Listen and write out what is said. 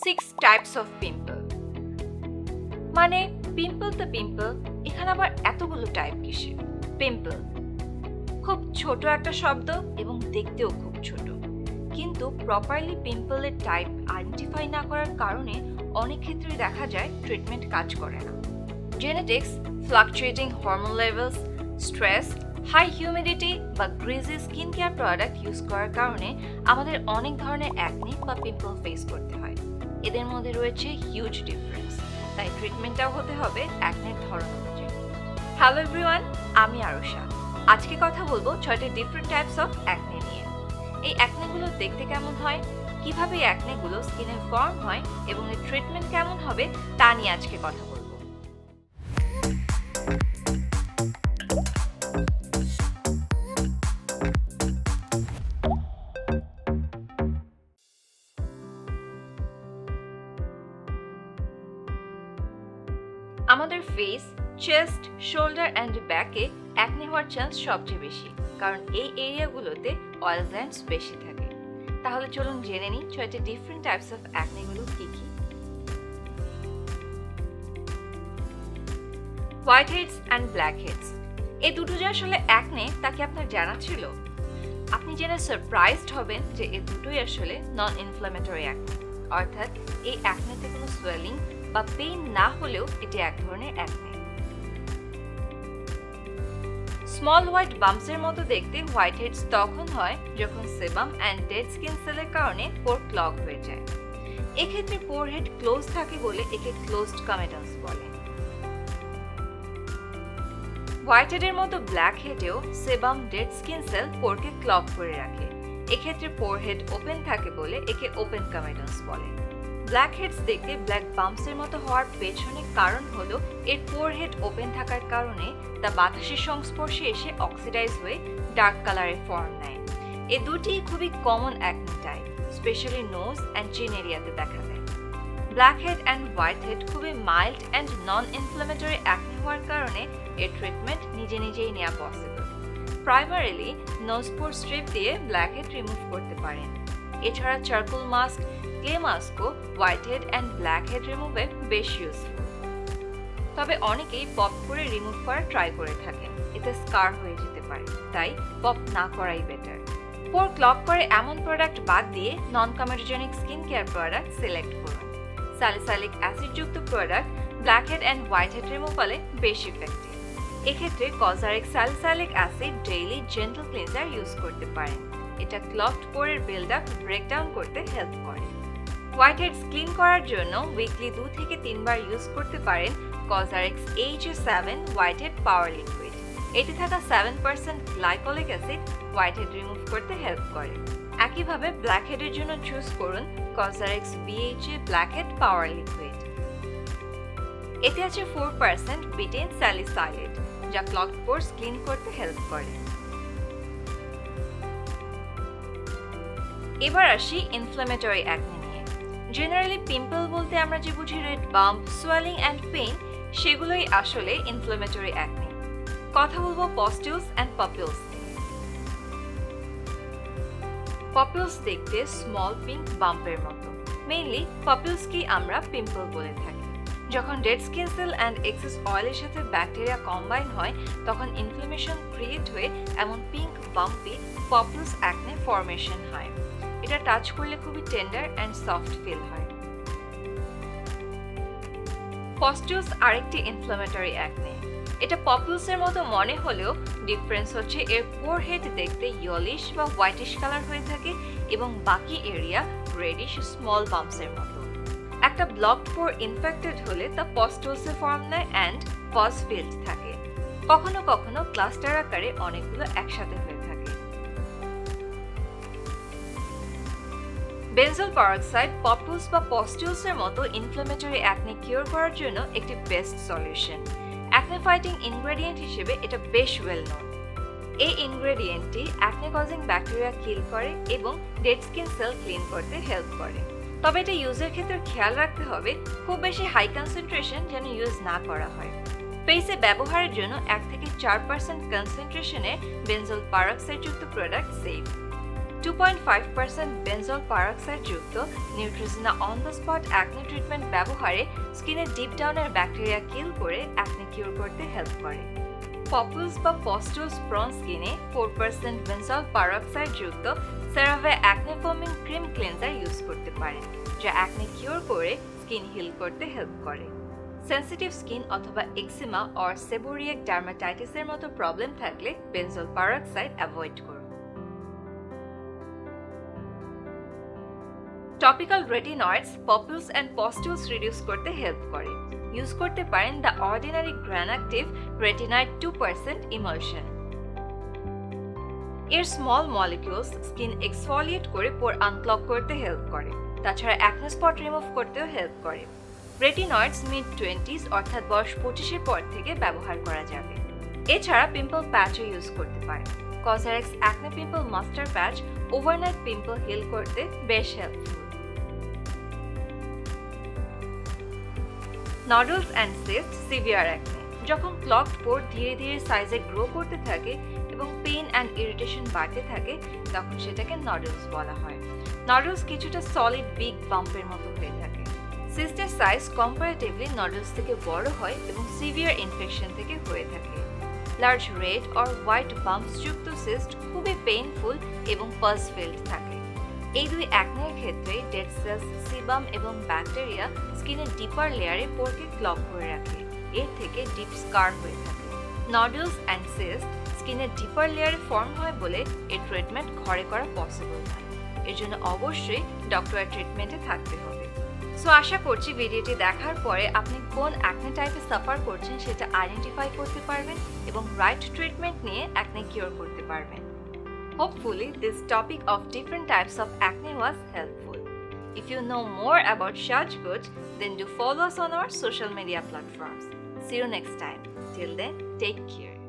6 types of pimple মানে pimple তো pimple, এখানে আবার এতগুলো টাইপ কিসে? পিম্পল খুব ছোট একটা শব্দ এবং দেখতেও খুব ছোট, কিন্তু প্রপারলি পিম্পলের টাইপ আইডেন্টিফাই না করার কারণে অনেক ক্ষেত্রেই দেখা যায় ট্রিটমেন্ট কাজ করে না। Genetics, fluctuating hormone levels, stress, high humidity বা greasy skin care product use করার কারণে আমাদের অনেক ধরনের অ্যাকনে বা পিম্পল ফেস করতে হয়। এদের মধ্যে রয়েছে হিউজ ডিফারেন্স, তাই ট্রিটমেন্টটাও হতে হবে অ্যাকনের ধরন অনুযায়ী। হ্যালো এভরিওয়ান, আমি আরুষা। আজকে কথা বলবো 6টি ডিফারেন্ট টাইপস অফ অ্যাকনে নিয়ে। এই অ্যাকনেগুলো দেখতে কেমন হয়, কিভাবে এই অ্যাকনেগুলো স্কিনে ফর্ম হয় এবং এর ট্রিটমেন্ট কেমন হবে তা নিয়ে আজকে কথা বলবো। আমাদের ফেস, চেস্ট, শোল্ডার অ্যান্ড ব্যাকে অ্যাকনে হওয়ার চান্স সবচেয়ে বেশি, কারণ এই এরিয়াগুলোতে অয়েল গ্ল্যান্ডস বেশি থাকে। তাহলে চলুন জেনে নিই 6টি ডিফারেন্ট টাইপস অফ অ্যাকনেগুলো কি কি। White heads and black heads, এই দুটো যে আসলে অ্যাকনে তা কি আপনার জানা ছিল? আপনি জেনে সারপ্রাইজড হবেন যে এই দুটোই আসলে নন ইনফ্ল্যামেটরি অ্যাকনে, অর্থাৎ এই অ্যাকনেতে কোনো সোয়েলিং বা পেইন না হলেও এটি এক ধরনের অ্যাকনে। স্মল হোয়াইট বাম্পসের মতো দেখতে হোয়াইট হেডস তখন হয় যখন সেবাম অ্যান্ড ডেড স্কিন সেলের কারণে পোর ক্লগ হয়ে যায়। এক্ষেত্রে পোর হেড ক্লোজ থাকে বলে একে ক্লোজড কমেটন্স বলে। হোয়াইট হেডের মতো ব্ল্যাক হেডেও সেবাম, ডেড স্কিন সেল পোরকে ক্লগ করে রাখে। এক্ষেত্রে পোর হেড ওপেন থাকে বলে একে ওপেন কমেটন্স বলে। ব্ল্যাক হেডস দেখতে ব্ল্যাক বাম্পসের মতো হওয়ার পেছনে কারণ হলো এর পোর হেড ওপেন থাকার কারণে তা বাতাসের সংস্পর্শে এসে অক্সিডাইজ হয়ে ডার্ক কালারের ফর্ম নেয়। এ দুটি খুবই common acne type, specially nose and chin এরিয়াতে দেখা দেয়। Black head and white head খুবই mild and non inflammatory acne হওয়ার কারণে এর ট্রিটমেন্ট নিজে নিজেই নেওয়া possible. Primarily nose pore strip দিয়ে ব্ল্যাক হেড রিমুভ করতে পারেন। এছাড়া চারকোল মাস্ক, ক্লে মাস্কও white head and black head রিমুভে বেশ ইউজফুল। তবে অনেকেই পপ করে রিমুভ করার ট্রাই করে থাকেন, এতে স্কার হয়ে যেতে পারে, তাই পপ না করাই বেটার। পোর ক্লগ করে এমন প্রোডাক্ট বাদ দিয়ে non comedogenic skin care product select করুন। স্যালিসাইলিক অ্যাসিডযুক্ত product black head and white head রিমুভালে বেশ ইফেক্টিভ। এক্ষেত্রে COSRX salicylic acid daily gentle cleanser use করতে পারেন। এটা ক্লগড পোরের বিল্ডআপ ব্রেকডাউন করতে হেল্প করে। হোয়াইট হেডস ক্লিন করার জন্য উইকলি 2 থেকে 3 বার ইউজ করতে পারেন কজারিক্স HA7 হোয়াইট হেড পাওয়ার লিকুইড। এতে থাকা 7% glycolic acid white head remove করতে হেল্প করে। একইভাবে ব্ল্যাক হেডের জন্য চুজ করুন কজারিক্স BHA ব্ল্যাক হেড পাওয়ার লিকুইড। এতে আছে 4% বিটেন স্যালিসাইলেট, যা ক্লগড পোরস ক্লিন করতে হেল্প করে। এবার আসি ইনফ্ল্যামেটরি অ্যাকনে নিয়ে। জেনারেলি পিম্পল বলতে আমরা যে বুঝি red bump, swelling and pain, সেগুলোই আসলে ইনফ্ল্যামেটরি অ্যাকনে। কথা বলবো পস্টিউলস অ্যান্ড পাপিলস নিয়ে। পাপিলস দেখতে স্মল পিঙ্ক বাম্পের মতো। মেইনলি পাপিলসকেই আমরা পিম্পল বলে থাকি। যখন dead skin cell and excess অয়েলের সাথে ব্যাকটেরিয়া কম্বাইন হয় তখন ইনফ্লামেশন ক্রিয়েট হয়ে এমন পিঙ্ক বাম্পি পাপিলস অ্যাকনে ফর্মেশন হয়। এটা টাচ করলে খুবই টেন্ডার অ্যান্ড সফট ফিল হয়। পস্টিউলস আরেকটি ইনফ্ল্যামেটরি অ্যাকনে। এটা পাপিলসের মতো মনে হলেও ডিফারেন্স হচ্ছে এর পোর হেড দেখতে ইয়েলিশ বা হোয়াইটিশ কালার হয়ে থাকে এবং বাকি এরিয়া রেডিশ স্মল বাম্পসের মতো। একটা ব্লকড পোর ইনফেক্টেড হলে তা পস্টিউলসে ফর্ম নেয় অ্যান্ড পজ ফিল্ড থাকে। কখনো কখনো ক্লাস্টার আকারে অনেকগুলো একসাথে হয়ে থাকে। বেনজল পারক্সাইড পাপিলস বা পস্টিউলসের মতো ইনফ্ল্যামেটরি অ্যাকনে কিউর করার জন্য একটি best solution. Acne fighting ingredient হিসেবে এটা বেশ ওয়েল নোন। এই ইনগ্রেডিয়েন্টটি অ্যাকনে কজিং ব্যাকটেরিয়া কিল করে এবং ডেড স্কিন সেল ক্লিন করতে হেল্প করে। তবে এটা ইউজের ক্ষেত্রে খেয়াল রাখতে হবে খুব বেশি হাই কনসেন্ট্রেশন যেন ইউজ না করা হয়। ফেসে ব্যবহারের জন্য 1 থেকে 4% কনসেন্ট্রেশনে বেনজল পারক্সাইড যুক্ত প্রোডাক্ট সেফ। 2.5% বেনজল পারক্সাইড যুক্ত Neutrogena on the spot acne treatment ব্যবহারে স্কিনের ডিপ ডাউনের ব্যাকটেরিয়া কিল করে অ্যাকনে কিউর করতে হেল্প করে। পপুলস বা পস্টুলস প্রন স্কিনে 4% বেনজল পারক্সাইড যুক্ত CeraVe acne foaming cream cleanser use করতে পারেন, যা অ্যাকনে কিউর করে স্কিন হিল করতে হেল্প করে। সেনসিটিভ স্কিন অথবা এক্সিমা অর সেবোরিয়াক ডার্মাটাইটিসের মতো প্রবলেম থাকলে বেনজল পারক্সাইড অ্যাভয়েড করুন। Topical retinoids papules and pustules reduce করতে হেল্প করে। ইউজ করতে পারেন the ordinary granactive retinoid 2% emulsion. এর স্মল মলিকিউলস স্কিন এক্সফোলিয়েট করে পোর আনক্লগ করতে হেল্প করে। তাছাড়া অ্যাকনে স্পট রিমুভ করতেও হেল্প করে। রেটিনয়েডস মিড-20s অর্থাৎ বয়স 25-এর পর থেকে ব্যবহার করা যাবে। এছাড়া পিম্পল প্যাচও ইউজ করতে পারেন। COSRX acne pimple master patch overnight pimple heal করতে বেশ helpful. Nodules and cyst severe acne যখন ক্লগড পোর ধীরে ধীরে সাইজে গ্রো করতে থাকে এবং পেইন অ্যান্ড ইরিটেশন বাড়তে থাকে, তখন সেটাকে নডলস বলা হয়। নডলস কিছুটা সলিড বিগ বাম্পের মতো হয়ে থাকে। সিস্টের সাইজ কম্পারেটিভলি নডলস থেকে বড় হয় এবং সিভিয়ার ইনফেকশন থেকে হয়ে থাকে। Large red or white bumps যুক্ত সিস্ট খুবই পেইনফুল এবং পাস ফিল্ড থাকে। এই দুই অ্যাকনের ক্ষেত্রে ডেড সেলস, সিবাম এবং ব্যাকটেরিয়া স্কিনের ডিপার লেয়ারে পোরকে ক্লগ করে রাখে। এর থেকে ডিপ স্কার হয়ে থাকে। নডলস অ্যান্ড সিস্ট স্কিনের ডিপার লেয়ারে ফর্ম হয় বলে এর ট্রিটমেন্ট ঘরে করা পসিবল নয়। এর জন্য অবশ্যই ডক্টরের ট্রিটমেন্টে থাকতে হবে। সো আশা করছি ভিডিওটি দেখার পরে আপনি কোন অ্যাকনে টাইপে সাফার করছেন সেটা আইডেন্টিফাই করতে পারবেন এবং রাইট ট্রিটমেন্ট নিয়ে অ্যাকনে কিওর করতে পারবেন। Hopefully, this topic of different types of acne was helpful. If you know more about SHAJGOJ, then do follow us on our social media platforms. See you next time. Till then, take care.